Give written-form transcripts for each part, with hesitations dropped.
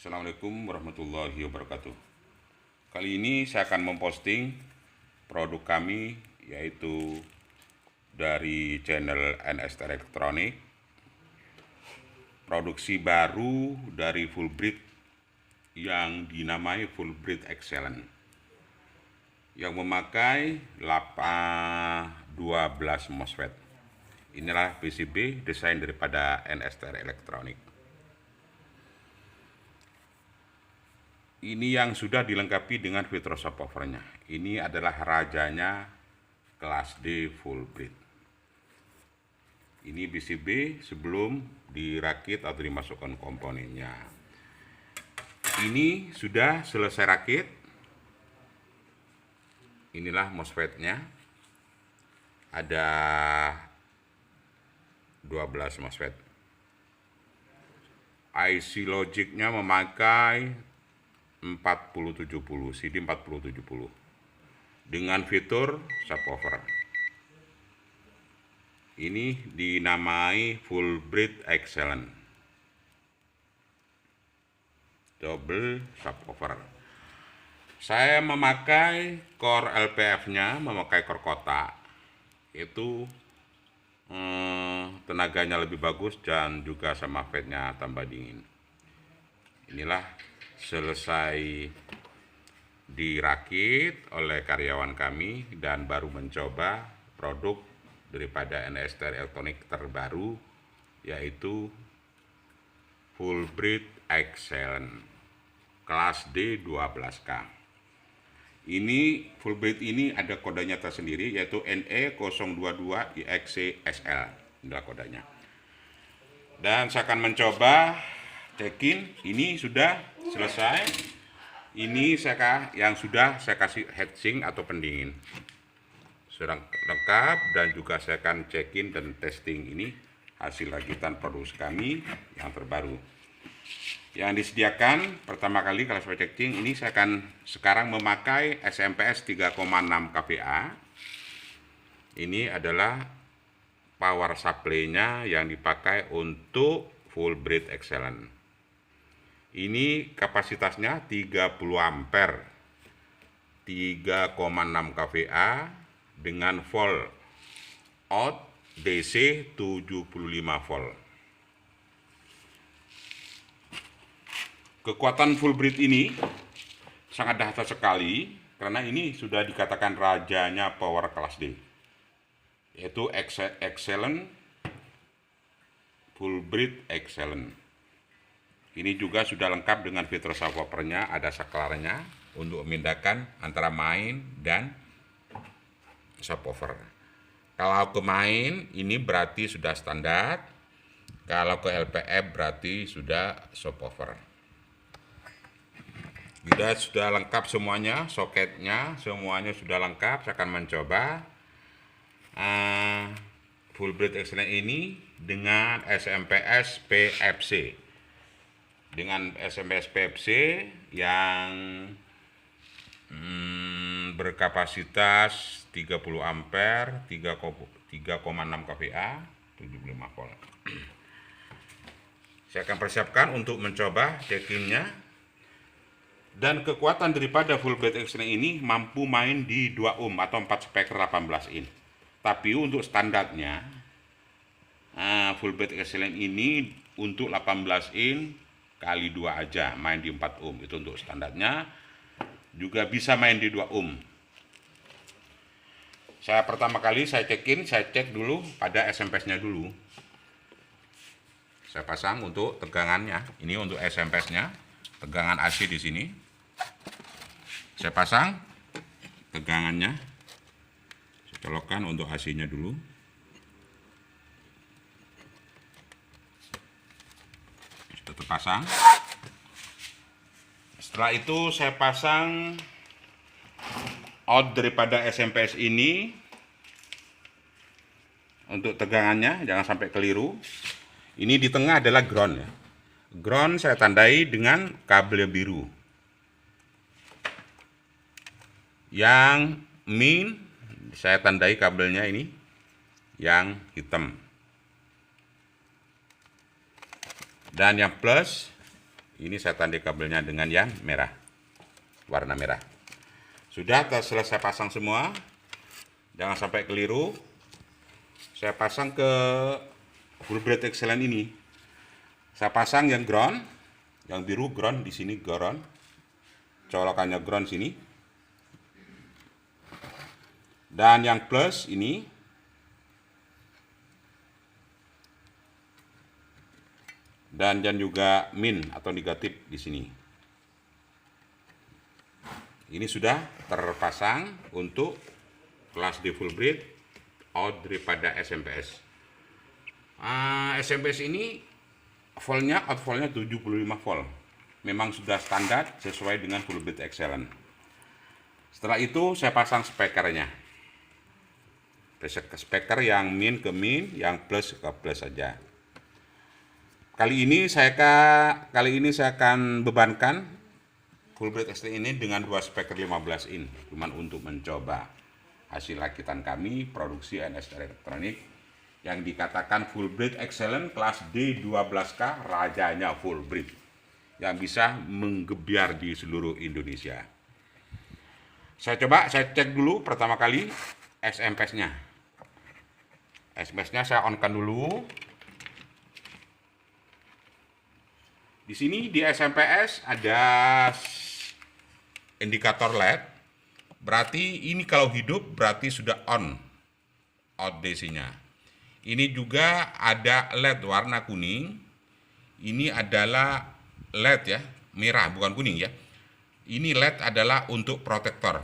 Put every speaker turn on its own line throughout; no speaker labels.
Assalamualaikum warahmatullahi wabarakatuh. Kali ini saya akan memposting produk kami, yaitu dari channel NST Elektronik, produksi baru dari Fullbridge yang dinamai Fullbridge Excellent, yang memakai 12 MOSFET. Inilah PCB desain daripada NST Elektronik. Ini yang sudah dilengkapi dengan fitur subwoofernya. Ini adalah rajanya kelas D Fullbridge. Ini PCB sebelum dirakit atau dimasukkan komponennya. Ini sudah selesai rakit. Inilah MOSFET-nya. Ada 12 MOSFET. IC logiknya memakai 4070, CD 4070 dengan fitur subwoofer. Ini dinamai Fullbridge Excellent double subwoofer. Saya memakai core LPF-nya, memakai core kotak. Itu tenaganya lebih bagus dan juga sama fade-nya tambah dingin. Inilah selesai dirakit oleh karyawan kami dan baru mencoba produk daripada NST Elektronik terbaru, yaitu Fullbridge Excellent kelas D 12K. Ini Fullbridge ini ada kodenya tersendiri, yaitu NE022IXCSL. Inilah kodenya. Dan saya akan mencoba check-in. Ini sudah selesai. Ini yang sudah saya kasih heatsink atau pendingin. Sudah lengkap, dan juga saya akan check-in dan testing ini hasil rakitan produksi kami yang terbaru. Yang disediakan pertama kali kalau saya check-in ini, saya akan sekarang memakai SMP-S 3,6 kVA. Ini adalah power supply-nya yang dipakai untuk Fullbridge Excellent. Ini kapasitasnya 30 ampere, 3,6 kVA dengan volt out DC 75 volt. Kekuatan Fullbridge ini sangat dahsyat sekali karena ini sudah dikatakan rajanya power kelas D, yaitu Excellent Fullbridge Excellent. Ini juga sudah lengkap dengan fitur subwoofernya, ada saklarnya untuk memindahkan antara main dan subwoofer. Kalau ke main ini berarti sudah standar, kalau ke LPF berarti sudah subwoofer. Sudah lengkap semuanya, soketnya semuanya sudah lengkap. Saya akan mencoba Fullbridge Excellent ini dengan SMP-S PFC. Dengan SMP-S PFC yang berkapasitas 30 ampere, 3,6 kVA, 75 volt. Saya akan persiapkan untuk mencoba check-in-nya. Dan kekuatan daripada Fullbridge Excellent ini mampu main di 2 ohm atau 4 speaker 18 in. Tapi untuk standarnya Fullbridge Excellent ini untuk 18 in kali 2 aja, main di 4 ohm. Itu untuk standarnya. Juga bisa main di 2 ohm. Saya pertama kali saya check-in, saya cek dulu pada SMP-nya dulu. Saya pasang untuk tegangannya. Ini untuk SMP-nya, tegangan AC di sini. Saya pasang tegangannya. Saya colokkan untuk AC-nya dulu. Sudah terpasang. Setelah itu saya pasang out daripada SMP-S ini untuk tegangannya, jangan sampai keliru. Ini di tengah adalah ground ya. Ground saya tandai dengan kabel biru. Yang min saya tandai kabelnya ini yang hitam. Dan yang plus Ini saya tandai kabelnya dengan yang merah, warna merah. Sudah selesai pasang semua. Jangan sampai keliru. Saya pasang ke full blade excellent ini. Saya pasang yang ground, yang biru ground di sini ground. Colokannya ground sini. Dan yang plus ini. Dan juga min atau negatif di sini. Ini sudah terpasang untuk kelas D full blade out daripada SMPS. SMPS ini voltnya, out voltnya 75 volt. Memang sudah standar sesuai dengan full blade excellent. Setelah itu saya pasang speakernya. Speaker yang min ke min, yang plus ke plus saja. Kali ini saya akan bebankan full blade excellent ini dengan dua speaker 15 in, cuman untuk mencoba hasil rakitan kami produksi NS Elektronik yang dikatakan full blade excellent kelas D12K, rajanya full blade yang bisa menggebiar di seluruh Indonesia. Saya cek dulu pertama kali SMPS-nya. SMPS-nya saya on-kan dulu. Di sini di SMPS ada indikator LED. Berarti ini kalau hidup berarti sudah on out DC-nya. Ini juga ada LED warna kuning. Ini adalah LED ya, merah bukan kuning ya. Ini LED adalah untuk protektor.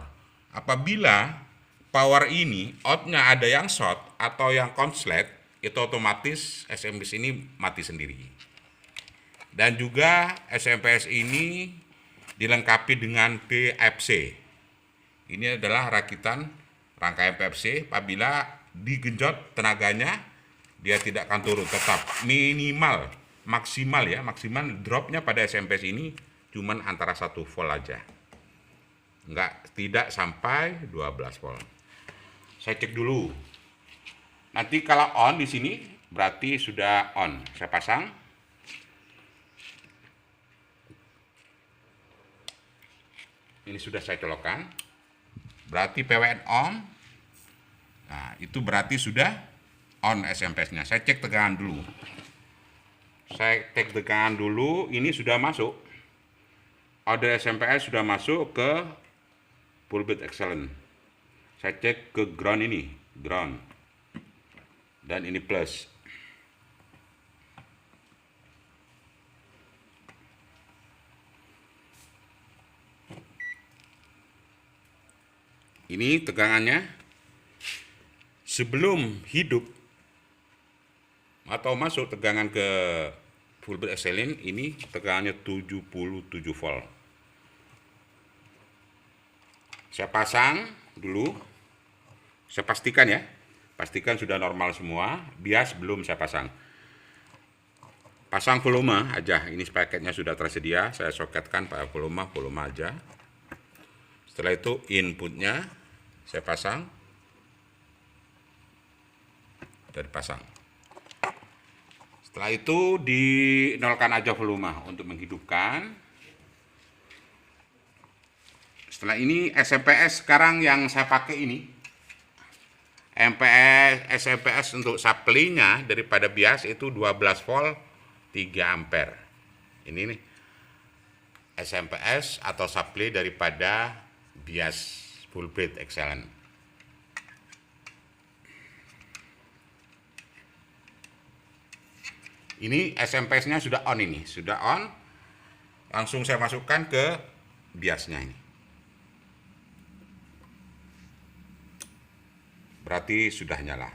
Apabila power ini outnya ada yang short atau yang konslet, itu otomatis SMPS ini mati sendiri. Dan juga SMPS ini dilengkapi dengan PFC. Ini adalah rakitan rangkaian PFC. Apabila digenjot tenaganya, dia tidak akan turun, tetap maksimal dropnya pada SMPS ini cuman antara 1 volt aja. Tidak sampai 12 volt. Saya cek dulu. Nanti kalau on di sini berarti sudah on. Saya pasang. Ini sudah saya colokkan. Berarti PWN on. Nah, itu berarti sudah on SMPS-nya. Saya cek tegangan dulu. Ini sudah masuk. Order SMPS sudah masuk ke full blade excellent. Saya cek ke ground ini, ground. Dan ini plus. Ini tegangannya sebelum hidup atau masuk tegangan ke full blade excellent, ini tegangannya 77 volt. Saya pasang dulu. Saya pastikan ya. Pastikan sudah normal semua. Bias belum saya pasang. Pasang volume aja. Ini paketnya sudah tersedia. Saya soketkan pada volume aja. Setelah itu inputnya saya pasang. Dan pasang. Setelah itu dinolkan aja volume untuk menghidupkan. Setelah ini SMPS sekarang yang saya pakai ini. SMPS untuk supply-nya daripada bias itu 12 volt 3 ampere. Ini nih SMPS atau supply daripada bias full blade excellent. Ini SMPS-nya sudah on ini, sudah on. Langsung saya masukkan ke biasnya ini. Berarti sudah nyala.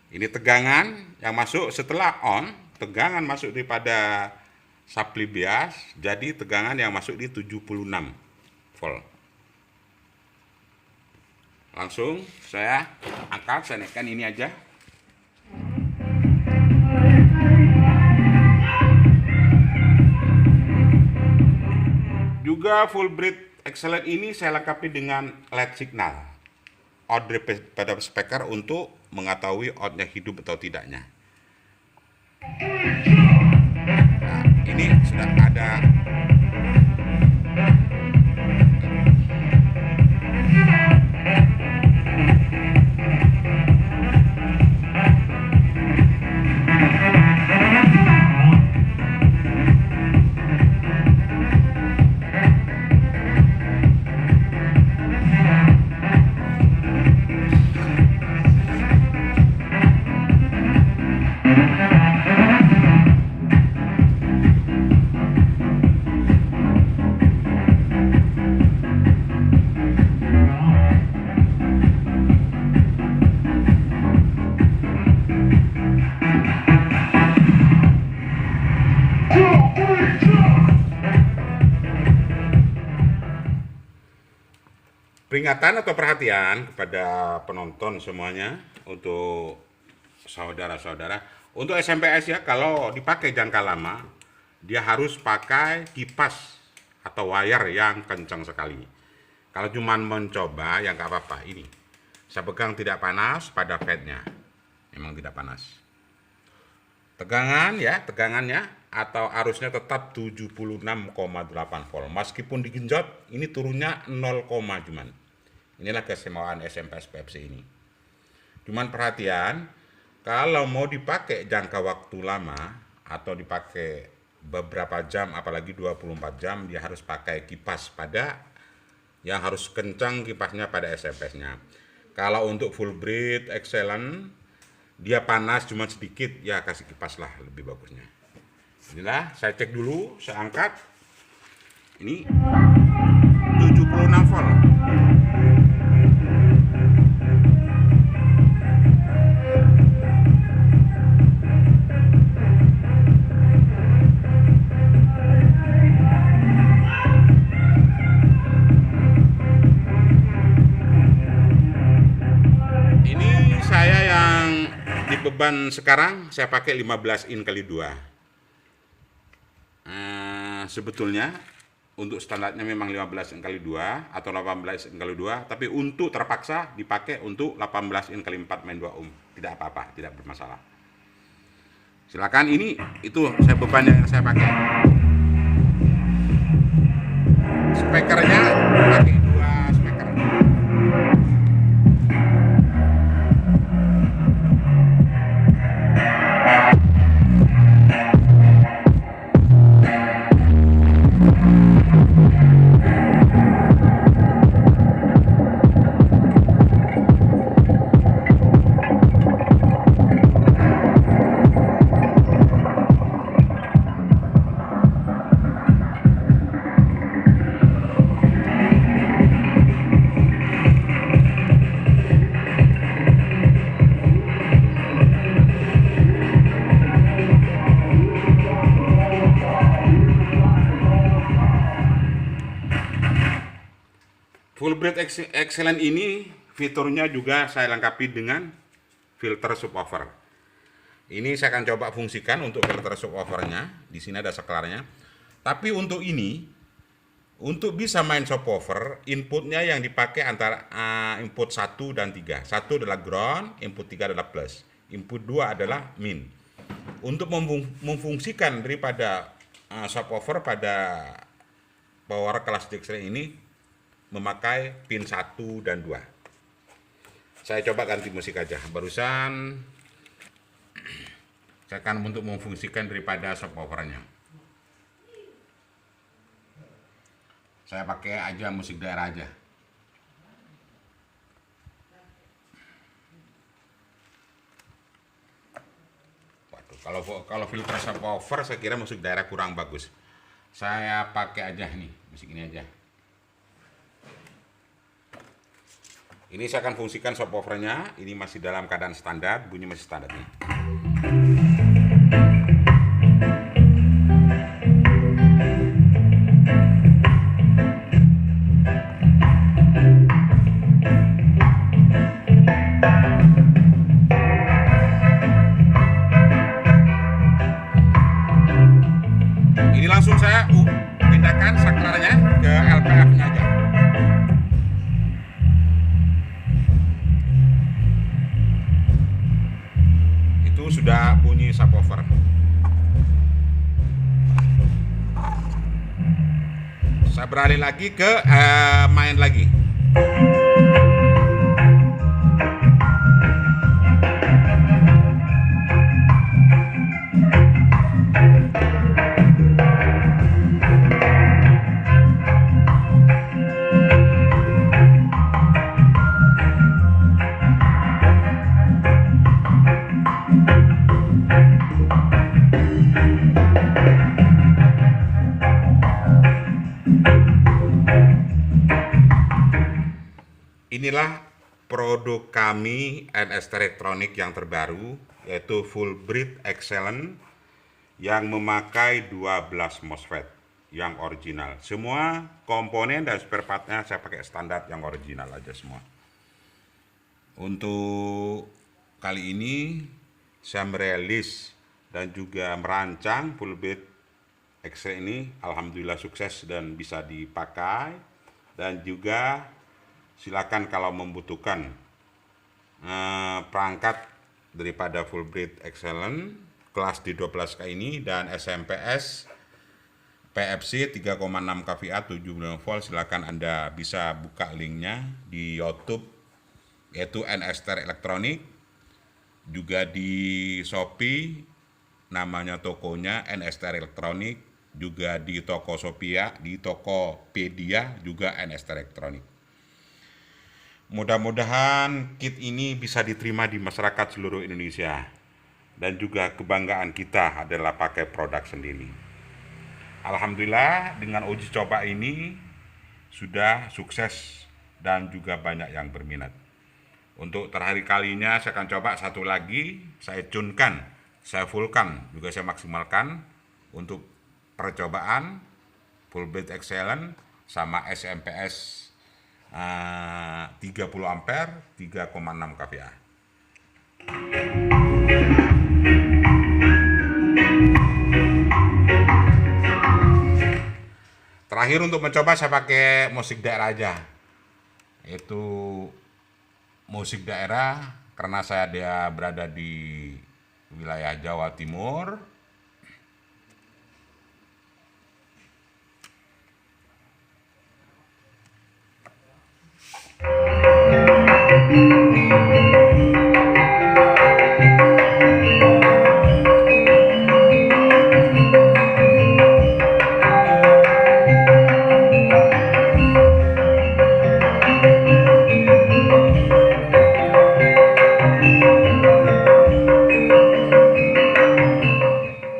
Ini tegangan yang masuk setelah on, tegangan masuk daripada supply bias, jadi tegangan yang masuk di 76 volt. Langsung saya angkat, saya naikkan ini aja. Juga full blade excellent ini saya lengkapi dengan LED signal out pada speaker untuk mengetahui outnya hidup atau tidaknya. Nah, ini sudah ada. Peringatan atau perhatian kepada penonton semuanya, untuk saudara-saudara, untuk SMPS ya, kalau dipakai jangka lama, dia harus pakai kipas atau wire yang kencang sekali. Kalau cuman mencoba ya nggak apa-apa. Ini saya pegang tidak panas pada fednya, memang tidak panas. Tegangan ya, tegangannya atau arusnya tetap 76,8 volt. Meskipun digenjot, ini turunnya 0, cuman. Inilah keistimewaan SMPS PFC ini. Cuman perhatian, kalau mau dipakai jangka waktu lama atau dipakai beberapa jam, apalagi 24 jam, dia harus pakai kipas pada yang harus kencang kipasnya pada SMPS-nya. Kalau untuk full breed excellent, dia panas cuma sedikit, ya kasih kipas lah lebih bagusnya. Inilah saya cek dulu, saya angkat. Ini 76 volt. Beban sekarang saya pakai 15 in kali 2. Sebetulnya untuk standarnya memang 15 in kali 2 atau 18 in kali 2, tapi untuk terpaksa dipakai untuk 18 in kali 4 main 2 ohm. Tidak apa-apa, tidak bermasalah. Silakan, ini itu saya beban yang saya pakai. Speakernya pakai 2 speaker. Full breed excellent ini fiturnya juga saya lengkapi dengan filter subwoofer. Ini saya akan coba fungsikan untuk filter subwoofernya. Di sini ada saklarnya. Tapi untuk ini, untuk bisa main subwoofer, inputnya yang dipakai antara input 1 dan 3. 1 adalah ground, input 3 adalah plus, input 2 adalah min. Untuk memfungsikan daripada subwoofer pada power kelas excellent ini, memakai pin 1 dan 2. Saya coba ganti musik aja. Barusan saya akan untuk memfungsikan daripada subwoofernya. Saya pakai aja musik daerah aja. Waduh, kalau filter subwoofer saya kira musik daerah kurang bagus. Saya pakai aja nih, musik ini aja. Ini saya akan fungsikan subwoofernya. Ini masih dalam keadaan standar, bunyi masih standar nih. Ini langsung saya pindahkan saklarnya ke LPF-nya aja. Sudah bunyi Saya beralih lagi ke main lagi. Inilah produk kami NST Elektronik yang terbaru, yaitu Full Breed Excellent yang memakai 12 MOSFET yang original. Semua komponen dan spare part-nya saya pakai standar yang original aja semua. Untuk kali ini saya merilis dan juga merancang Full Breed Excellent ini, alhamdulillah sukses dan bisa dipakai. Dan juga silakan kalau membutuhkan perangkat daripada Full Breed Excellent kelas D12K ini dan SMPS PFC 3,6 kVA 70 volt, silakan Anda bisa buka linknya di YouTube, yaitu NST Elektronik. Juga di Shopee namanya tokonya NST Elektronik, juga di Tokopedia, di Tokopedia juga NST Elektronik. Mudah-mudahan kit ini bisa diterima di masyarakat seluruh Indonesia, dan juga kebanggaan kita adalah pakai produk sendiri. Alhamdulillah dengan uji coba ini sudah sukses dan juga banyak yang berminat. Untuk terakhir kalinya saya akan coba satu lagi, saya tunkan, saya fullkan, juga saya maksimalkan untuk percobaan Full Breed Excellent sama SMPS 30 ampere 3,6 kVA. Terakhir untuk mencoba saya pakai musik daerah aja, yaitu musik daerah karena dia berada di wilayah Jawa Timur.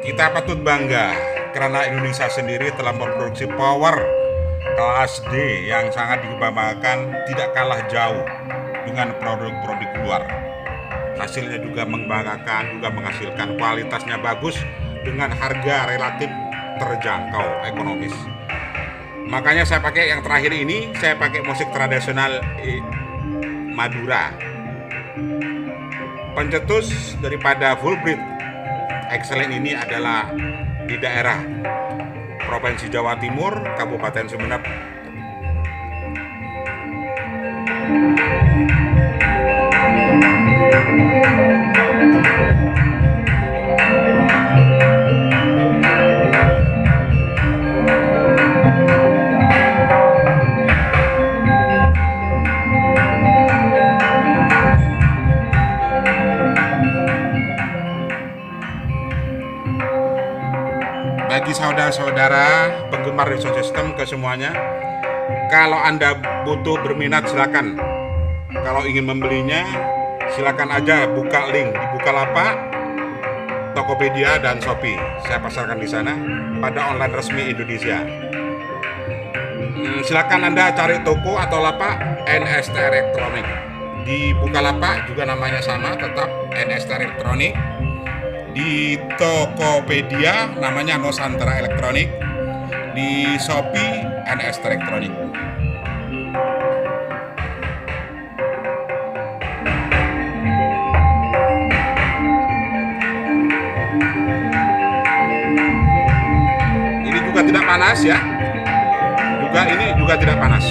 Kita patut bangga karena Indonesia sendiri telah memproduksi power kelas D yang sangat dibanggakan, tidak kalah jauh dengan produk-produk luar. Hasilnya juga membanggakan, juga menghasilkan kualitasnya bagus dengan harga relatif terjangkau ekonomis. Makanya saya pakai yang terakhir ini, saya pakai musik tradisional Madura. Pencetus daripada Full Breed Excellent ini adalah di daerah Provinsi Jawa Timur, Kabupaten Sumeneb. Bagi saudara-saudara penggemar sound system ke semuanya, kalau Anda butuh berminat silakan. Kalau ingin membelinya silakan aja buka link di Bukalapak, Tokopedia dan Shopee. Saya pasarkan di sana pada online resmi Indonesia. Silakan Anda cari toko atau lapak NST Elektronik. Di Bukalapak juga namanya sama, tetap NST Elektronik. Di Tokopedia namanya Nusantara Elektronik, di Shopee NST Elektronik. Ini juga tidak panas ya. Ini juga tidak panas.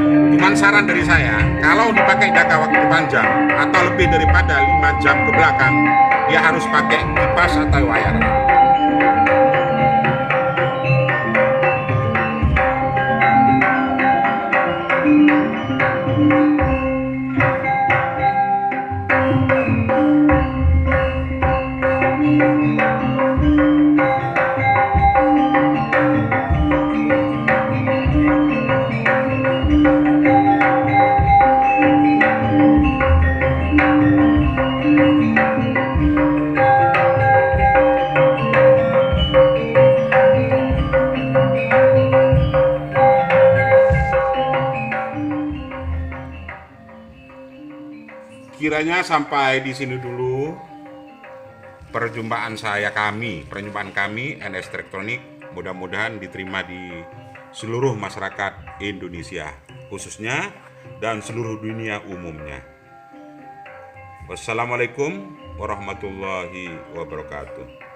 Cuman saran dari saya, kalau dipakai jangka waktu panjang atau lebih daripada 5 jam ke belakang, dia harus pakai kipas atau wire. kiranya sampai di sini dulu perjumpaan kami NS Tektronik. Mudah-mudahan diterima di seluruh masyarakat Indonesia khususnya dan seluruh dunia umumnya. Wassalamualaikum warahmatullahi wabarakatuh.